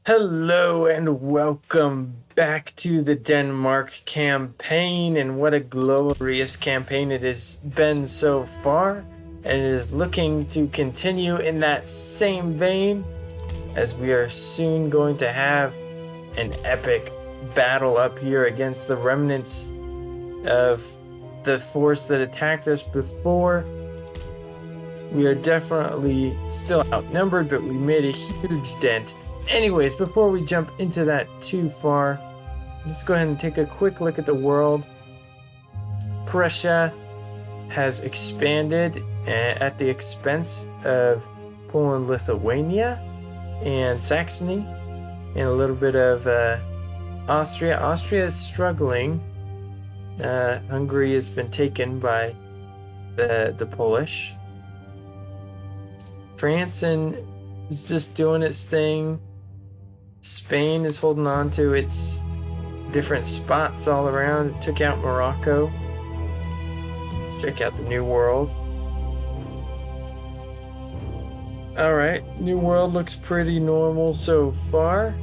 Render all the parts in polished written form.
Hello and welcome back to the Denmark campaign, and what a glorious campaign it has been so far, and it is looking to continue in that same vein as we are soon going to have an epic battle up here against the remnants of the force that attacked us before. We are definitely still outnumbered, but we made a huge dent. Anyways, before we jump into that too far, let's go ahead and take a quick look at the world. Prussia has expanded at the expense of Poland, Lithuania, and Saxony, and a little bit of Austria. Austria is struggling. Hungary has been taken by the Polish. France is just doing its thing. Spain is holding on to its different spots all around. It took out Morocco. Let's check out the New World. Alright, New World looks pretty normal so far.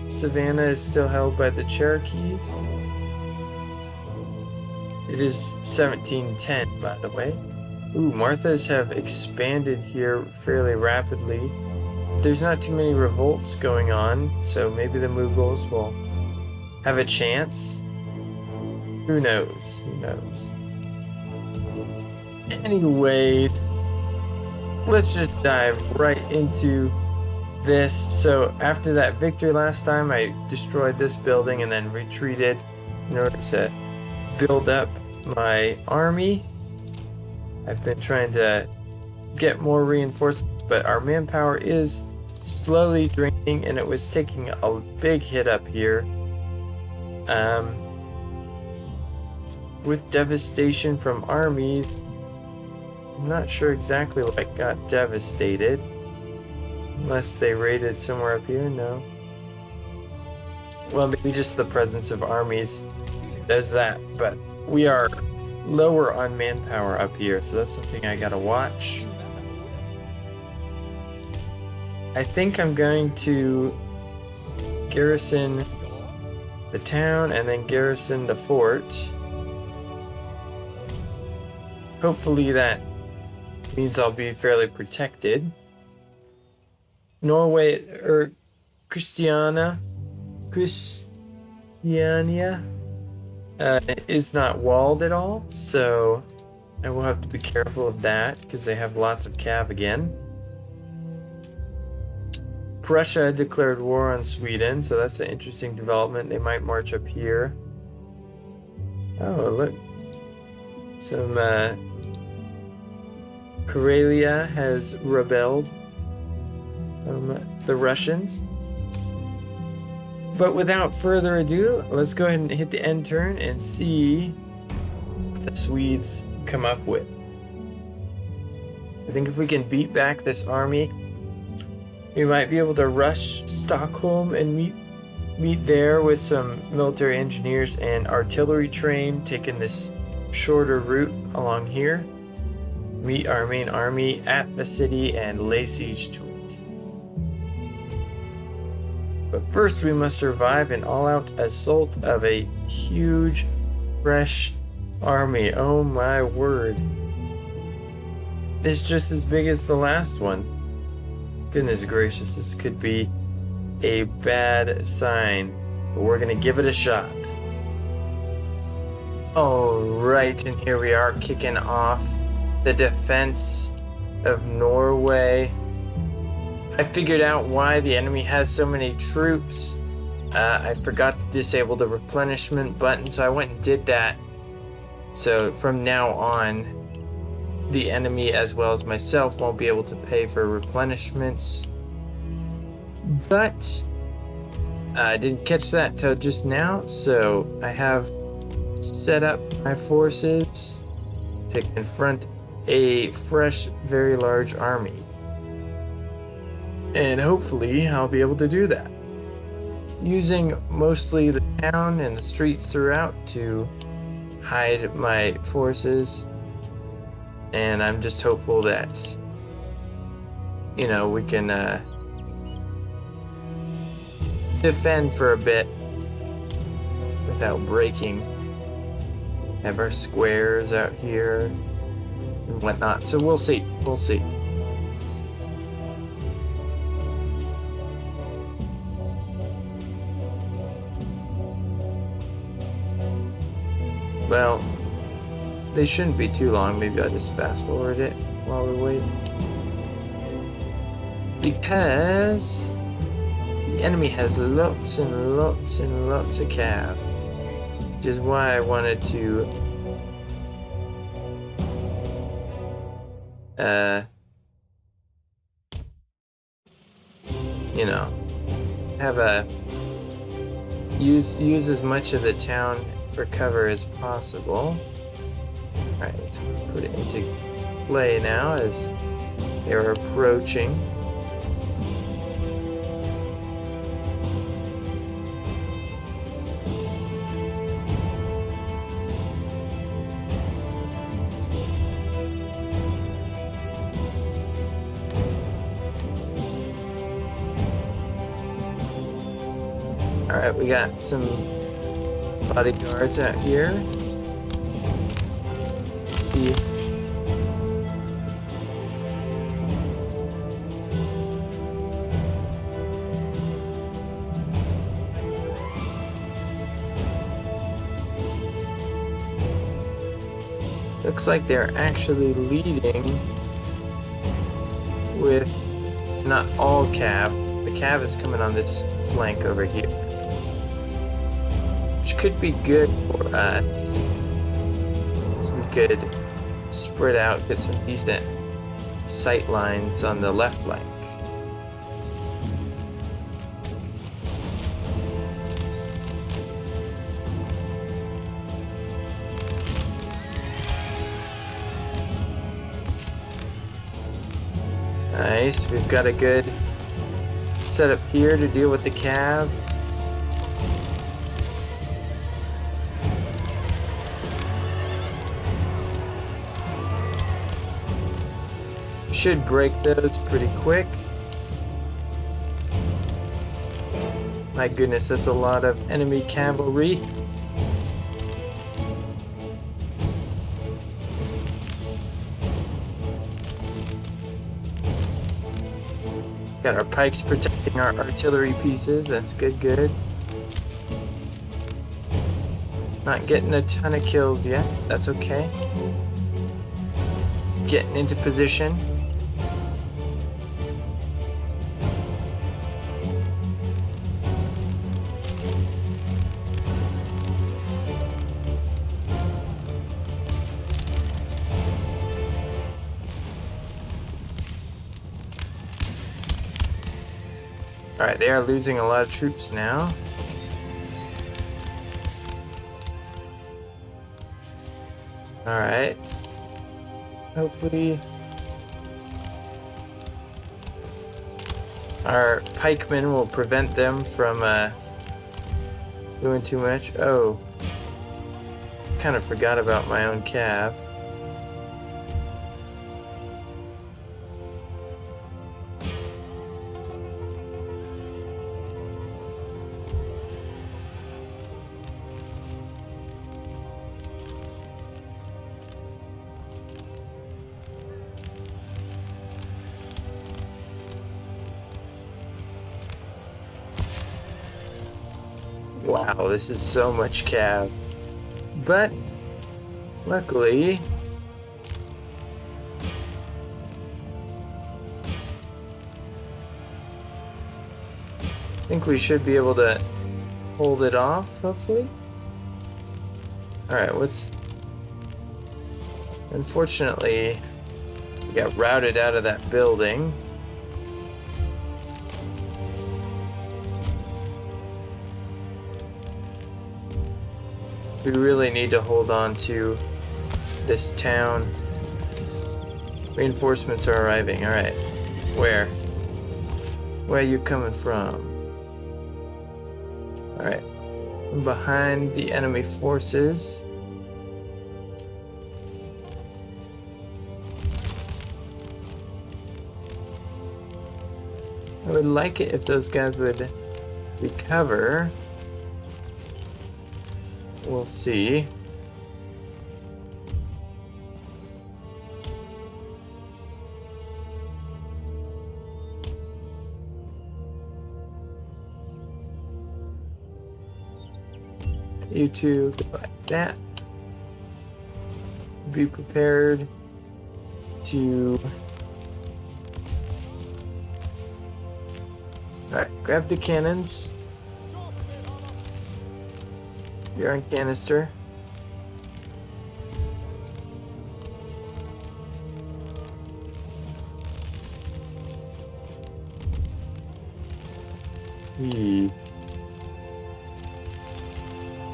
Savannah is still held by the Cherokees. It is 1710, by the way. Ooh, Marthas have expanded here fairly rapidly. There's not too many revolts going on, so maybe the Mughals will have a chance. Who knows? Who knows? Anyways, let's just dive right into this. So after that victory last time, I destroyed this building and then retreated in order to build up my army. I've been trying to get more reinforcements, but our manpower is slowly draining, and it was taking a big hit up here. With devastation from armies, I'm not sure exactly what got devastated. Unless they raided somewhere up here, no. Well, maybe just the presence of armies does that, but we are lower on manpower up here, so that's something I gotta watch. I think I'm going to garrison the town and then garrison the fort. Hopefully that means I'll be fairly protected. Norway, or Christiania, is not walled at all, so I will have to be careful of that because they have lots of cav again. Prussia declared war on Sweden, so that's an interesting development. They might march up here. Oh, look. Some Karelia has rebelled from the Russians. But without further ado, let's go ahead and hit the end turn and see what the Swedes come up with. I think if we can beat back this army, we might be able to rush Stockholm and meet there with some military engineers and artillery train, taking this shorter route along here. Meet our main army at the city and lay siege to it. But first we must survive an all-out assault of a huge, fresh army. Oh my word. It's just as big as the last one. Goodness gracious, this could be a bad sign, but we're gonna give it a shot. Alright, and here we are kicking off the defense of Norway. I figured out why the enemy has so many troops. I forgot to disable the replenishment button, so I went and did that. So from now on, the enemy as well as myself won't be able to pay for replenishments. But I didn't catch that till just now, so I have set up my forces to confront a fresh, very large army. And hopefully I'll be able to do that, using mostly the town and the streets throughout to hide my forces. And I'm just hopeful that, you know, we can defend for a bit without breaking. Have our squares out here and whatnot. So we'll see. We'll see. Well, they shouldn't be too long. Maybe I'll just fast forward it while we wait. Because the enemy has lots and lots and lots of cav. Which is why I wanted to you know, have a use as much of the town for cover as possible. Alright, let's put it into play now as they're approaching. Alright, we got some bodyguards out here. Let's see. Looks like they're actually leading with not all cav. The cav is coming on this flank over here, which could be good for us. So we could spread out, get some decent sight lines on the left flank. Nice, we've got a good setup here to deal with the cav. Should break those pretty quick. My goodness, that's a lot of enemy cavalry. Got our pikes protecting our artillery pieces. That's good. Not getting a ton of kills yet. That's okay. Getting into position. Alright, they are losing a lot of troops now. Alright. Hopefully our pikemen will prevent them from doing too much. Oh. Kind of forgot about my own cav. Wow, this is so much cav. But luckily I think we should be able to hold it off, hopefully. Alright, unfortunately, we got routed out of that building. We really need to hold on to this town. Reinforcements are arriving. Alright. Where? Where are you coming from? Alright. I'm behind the enemy forces. I would like it if those guys would recover. We'll see. You two go like that. Be prepared to... Alright, grab the cannons. You're on canister.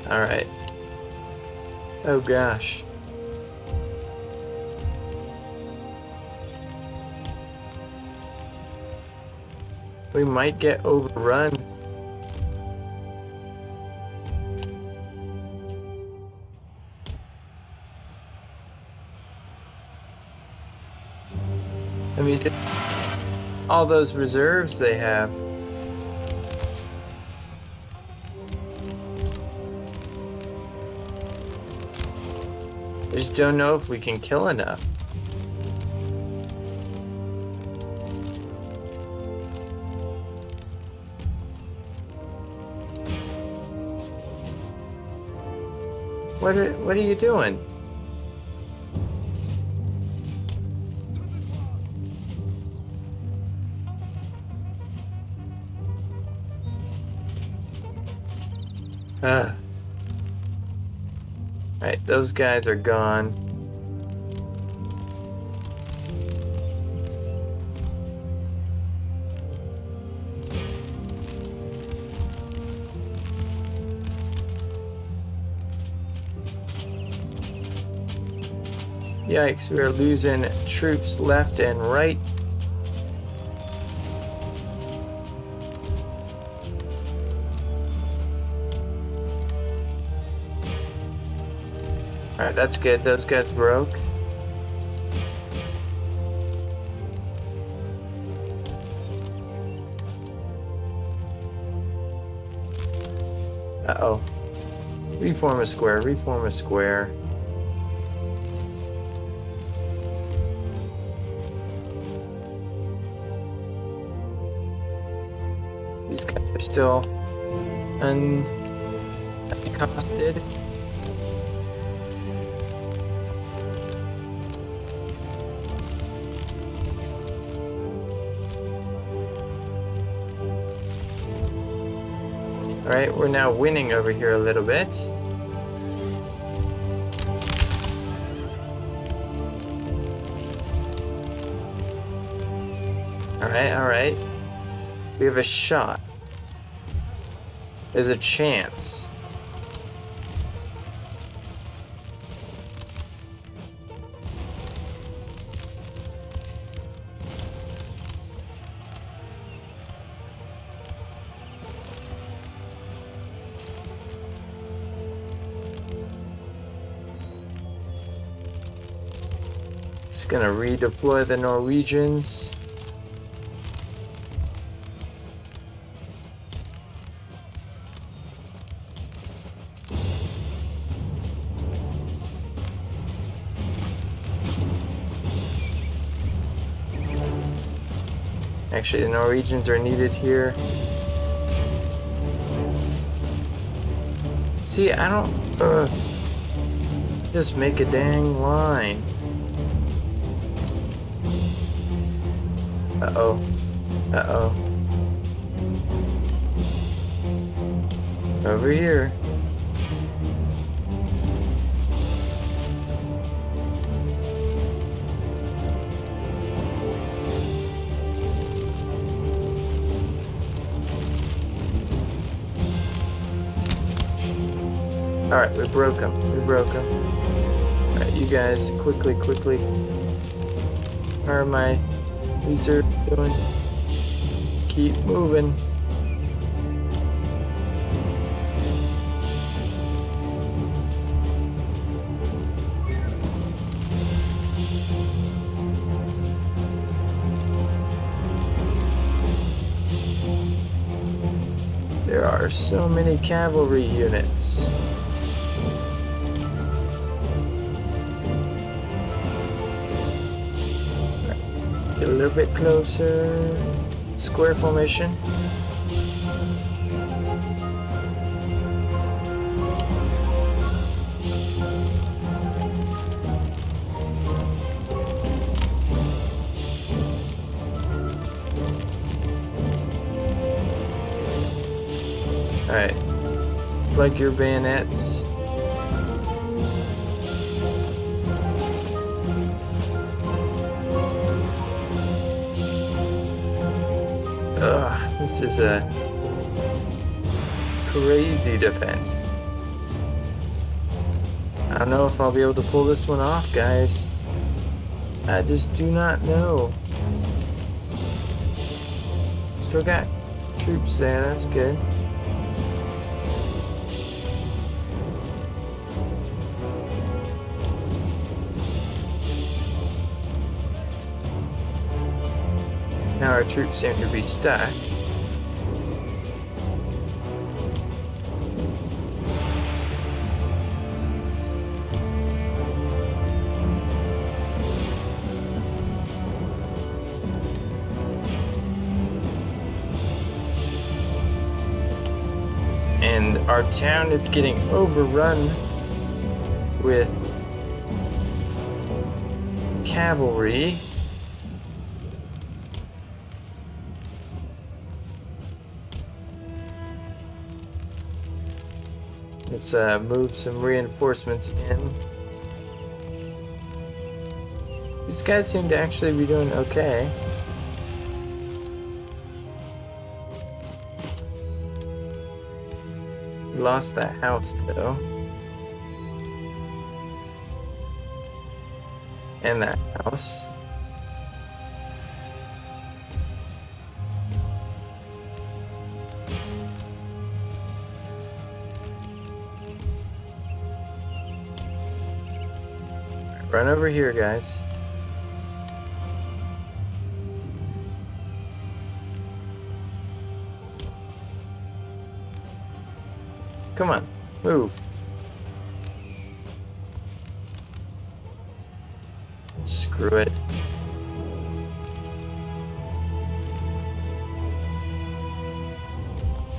Alright. Oh gosh. We might get overrun. I mean, all those reserves they have. I just don't know if we can kill enough. What are you doing? Right, those guys are gone. Yikes, we're losing troops left and right. Alright, that's good. Those guys broke. Uh-oh. Reform a square, reform a square. These guys are still uncosted. Alright, we're now winning over here a little bit. Alright, alright. We have a shot. There's a chance. Just gonna redeploy the Norwegians. Actually, the Norwegians are needed here. See, I don't... just make a dang line. Uh-oh. Uh-oh. Over here. Alright, we broke them. We broke them. Alright, you guys, quickly. How are my reserves doing? Keep moving. There are so many cavalry units. Get a little bit closer. Square formation. Alright. Plug your bayonets. Ugh, this is a crazy defense. I don't know if I'll be able to pull this one off, guys. I just do not know. Still got troops there, that's good. Now our troops seem to be stuck. And our town is getting overrun with cavalry. Let's move some reinforcements in. These guys seem to actually be doing okay. Lost that house though. And that house. Run over here, guys. Come on, move. Screw it.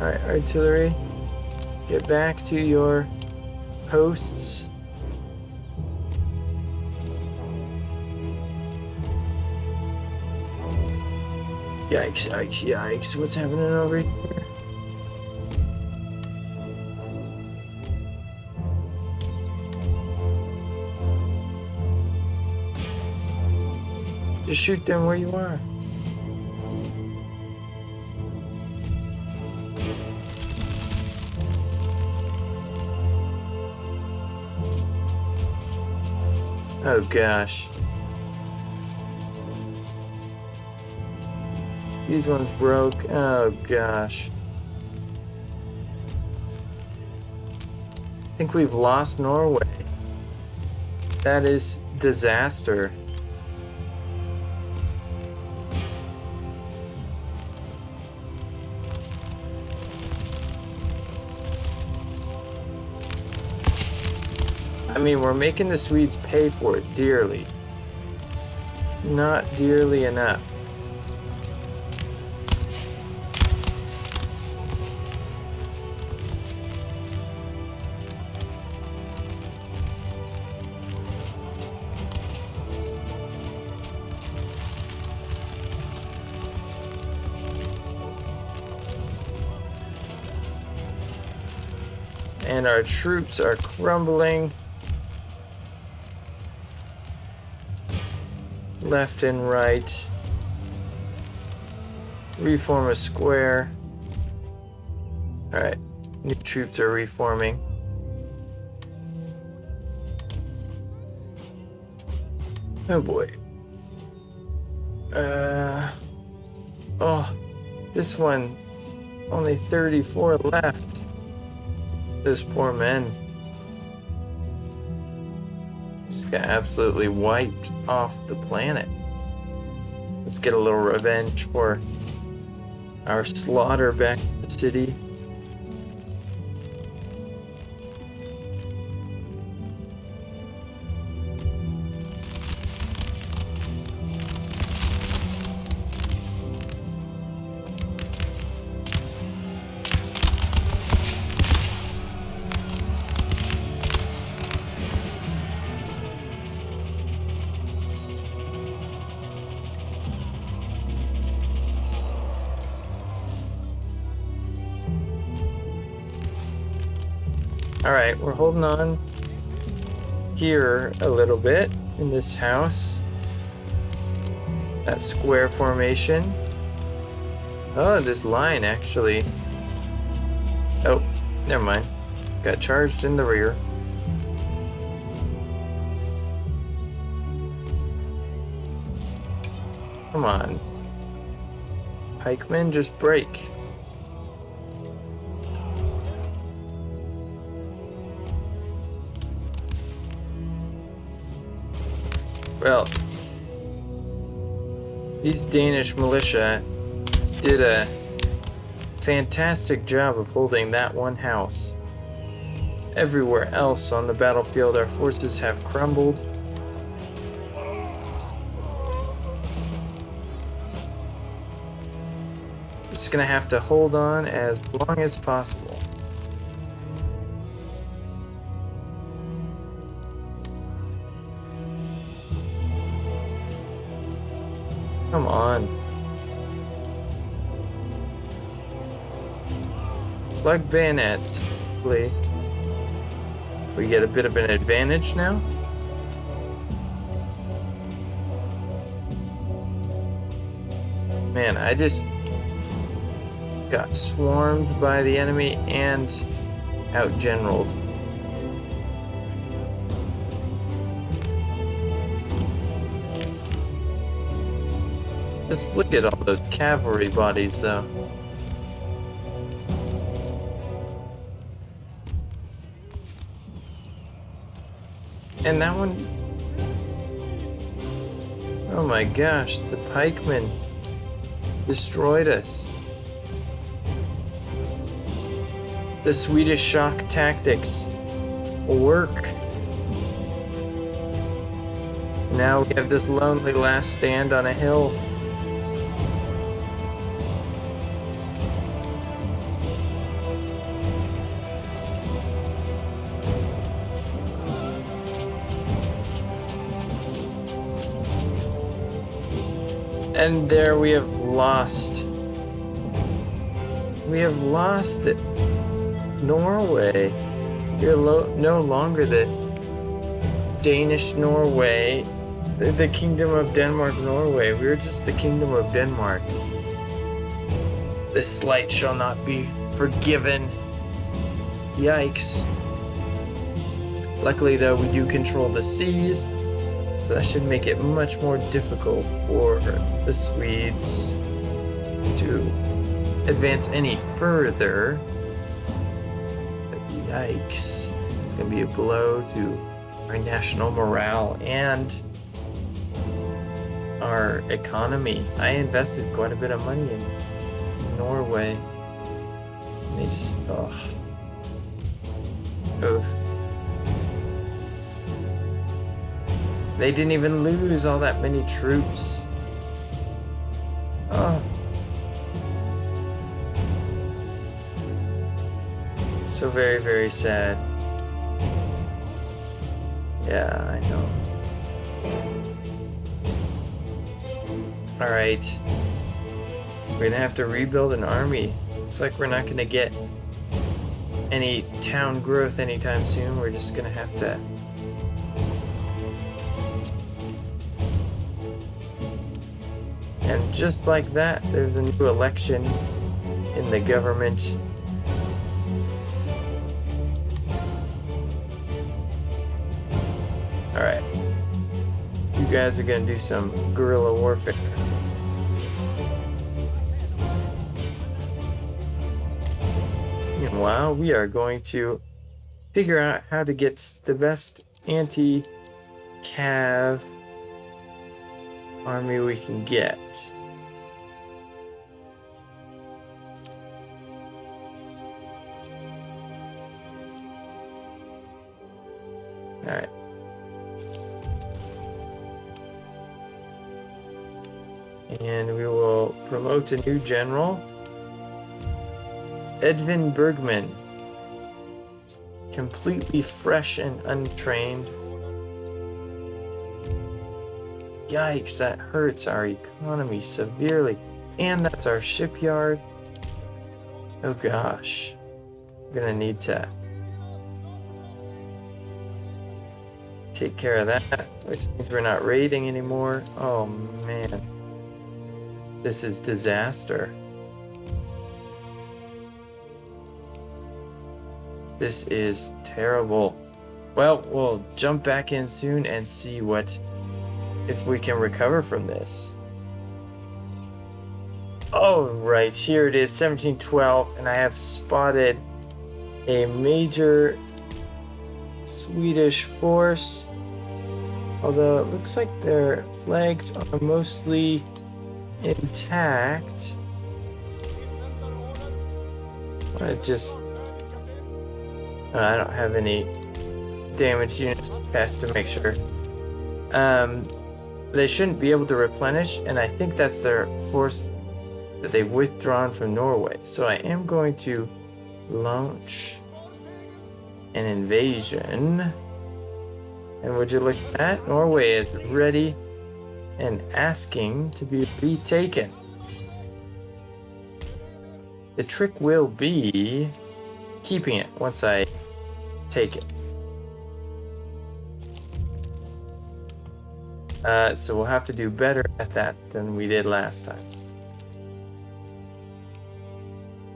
Alright, artillery. Get back to your posts. Yikes, yikes, yikes. What's happening over here? Just shoot them where you are. Oh gosh. These ones broke. Oh gosh. I think we've lost Norway. That is disaster. I mean, we're making the Swedes pay for it dearly. Not dearly enough. And our troops are crumbling. Left and right. Reform a square. Alright, new troops are reforming. Oh boy. Oh, this one, only 34 left. Those poor men just got absolutely wiped off the planet. Let's get a little revenge for our slaughter back in the city. Alright, we're holding on here a little bit in this house. That square formation. Oh, this line actually. Oh, never mind. Got charged in the rear. Come on. Pikemen, just break. Well, these Danish militia did a fantastic job of holding that one house. Everywhere else on the battlefield, our forces have crumbled. Just gonna have to hold on as long as possible. Come on. Plug bayonets, hopefully. We get a bit of an advantage now. Man, I just got swarmed by the enemy and out-generaled. Just look at all those cavalry bodies, though. And that one... Oh my gosh, the pikemen destroyed us. The Swedish shock tactics work. Now we have this lonely last stand on a hill. And there we have lost. We have lost it. Norway. We're no longer the Danish Norway, the Kingdom of Denmark, Norway. We're just the Kingdom of Denmark. This slight shall not be forgiven. Yikes. Luckily, though, we do control the seas, so that should make it much more difficult for the Swedes to advance any further. Yikes. It's going to be a blow to our national morale and our economy. I invested quite a bit of money in Norway. And they just, oof. They didn't even lose all that many troops. Oh. So very, very sad. Yeah, I know. Alright. We're gonna have to rebuild an army. Looks like we're not gonna get any town growth anytime soon. We're just gonna have to and just like that, there's a new election in the government. Alright. You guys are gonna do some guerrilla warfare. Meanwhile, we are going to figure out how to get the best anti-cav army we can get. Alright. And we will promote a new general. Edvin Bergman. Completely fresh and untrained. Yikes, that hurts our economy severely. And that's our shipyard. Oh gosh. We're gonna need to take care of that, which means we're not raiding anymore. Oh man. This is disaster. This is terrible. Well, we'll jump back in soon and see if we can recover from this. Oh, right, here it is, 1712, and I have spotted a major Swedish force. Although it looks like their flags are mostly intact. I don't have any damaged units to test to make sure. They shouldn't be able to replenish, and I think that's their force that they've withdrawn from Norway. So I am going to launch an invasion. And would you look at that? Norway is ready and asking to be retaken. The trick will be keeping it once I take it. So we'll have to do better at that than we did last time.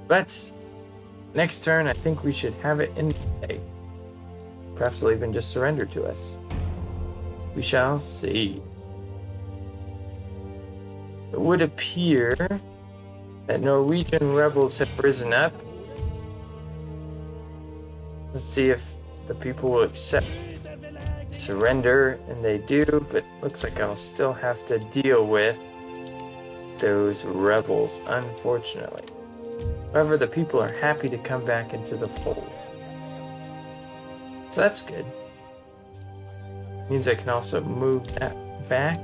But next turn, I think we should have it in play. Perhaps they'll even just surrender to us. We shall see. It would appear that Norwegian rebels have risen up. Let's see if the people will accept surrender, and they do, but looks like I'll still have to deal with those rebels, unfortunately. However, the people are happy to come back into the fold. So that's good. Means I can also move that back.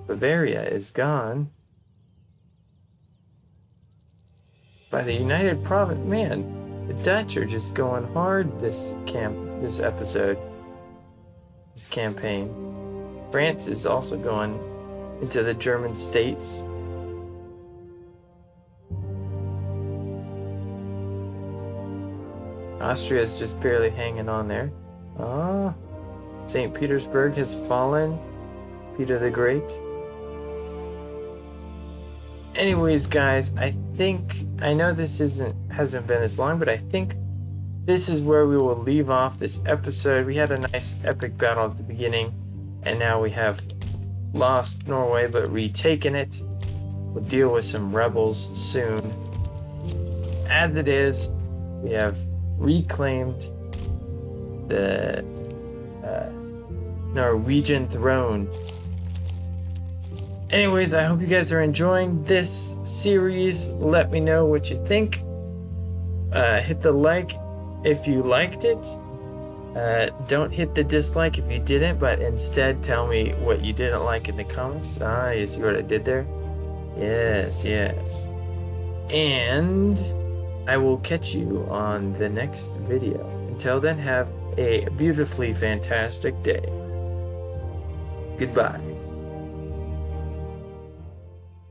Bavaria is gone. By the United Province, man, the Dutch are just going hard this episode, this campaign. France is also going into the German states. Austria is just barely hanging on there. Ah, St. Petersburg has fallen. Peter the Great. Anyways, guys, I know this hasn't been as long, but I think this is where we will leave off this episode. We had a nice epic battle at the beginning, and now we have lost Norway but retaken it. We'll deal with some rebels soon. As it is, we have reclaimed the Norwegian throne. Anyways, I hope you guys are enjoying this series. Let me know what you think. Hit the like if you liked it. Don't hit the dislike if you didn't, but instead tell me what you didn't like in the comments. You see what I did there? Yes. And I will catch you on the next video. Until then, have a beautifully fantastic day. Goodbye.